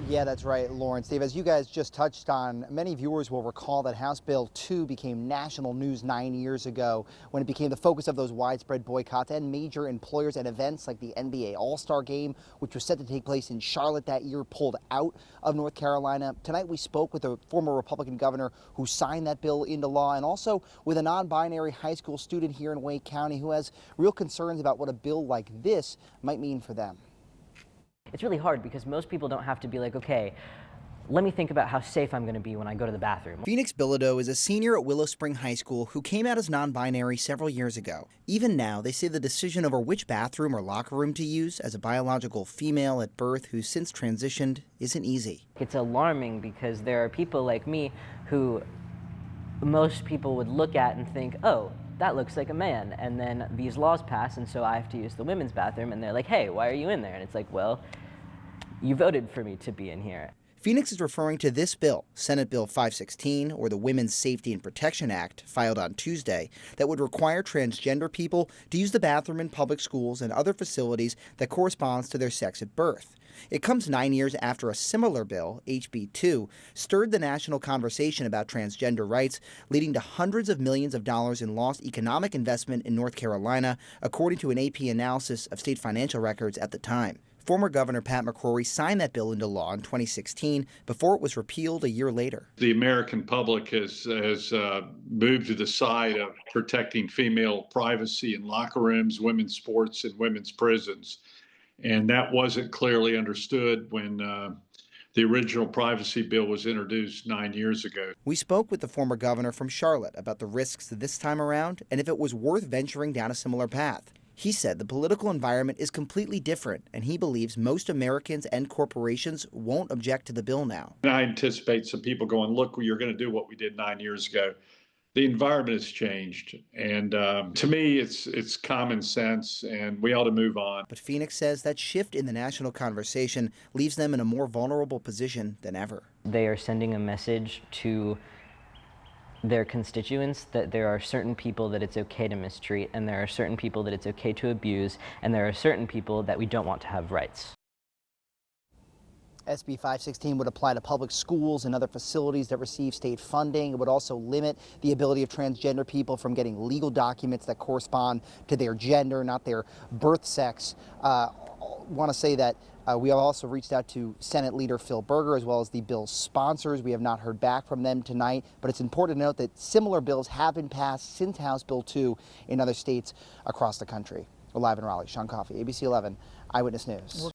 Yeah, that's right, Lawrence. Dave, as you guys just touched on, many viewers will recall that House Bill 2 became national news 9 years ago when it became the focus of those widespread boycotts and major employers and events like the NBA All-Star Game, which was set to take place in Charlotte that year, pulled out of North Carolina. Tonight we spoke with a former Republican governor who signed that bill into law, and also with a non-binary high school student here in Wake County who has real concerns about what a bill like this might mean for them. It's really hard because most people don't have to be like, okay, let me think about how safe I'm going to be when I go to the bathroom. Phoenix Bilodeau is a senior at Willow Spring High School who came out as non-binary several years ago. Even now, they say the decision over which bathroom or locker room to use as a biological female at birth who's since transitioned isn't easy. It's alarming because there are people like me who most people would look at and think, oh, that looks like a man, and then these laws pass and so I have to use the women's bathroom, and they're like, hey, why are you in there? And it's like, well, you voted for me to be in here. Phoenix is referring to this bill, Senate Bill 516, or the Women's Safety and Protection Act, filed on Tuesday, that would require transgender people to use the bathroom in public schools and other facilities that corresponds to their sex at birth. It comes 9 years after a similar bill, HB2, stirred the national conversation about transgender rights, leading to hundreds of millions of dollars in lost economic investment in North Carolina, according to an AP analysis of state financial records at the time. Former Governor Pat McCrory signed that bill into law in 2016 before it was repealed a year later. The American public has moved to the side of protecting female privacy in locker rooms, women's sports, and women's prisons. And that wasn't clearly understood when the original privacy bill was introduced 9 years ago. We spoke with the former governor from Charlotte about the risks this time around and if it was worth venturing down a similar path. He said the political environment is completely different, and he believes most Americans and corporations won't object to the bill now. And I anticipate some people going, look, you're going to do what we did 9 years ago. The environment has changed, and to me, it's common sense, and we ought to move on. But Phoenix says that shift in the national conversation leaves them in a more vulnerable position than ever. They are sending a message to their constituents that there are certain people that it's okay to mistreat, and there are certain people that it's okay to abuse, and there are certain people that we don't want to have rights. SB 516 would apply to public schools and other facilities that receive state funding. It would also limit the ability of transgender people from getting legal documents that correspond to their gender, not their birth sex. Want to say that we have also reached out to Senate Leader Phil Berger as well as the bill's sponsors. We have not heard back from them tonight, but it's important to note that similar bills have been passed since House Bill 2 in other states across the country. We're live in Raleigh. Sean Coffey, ABC 11 Eyewitness News.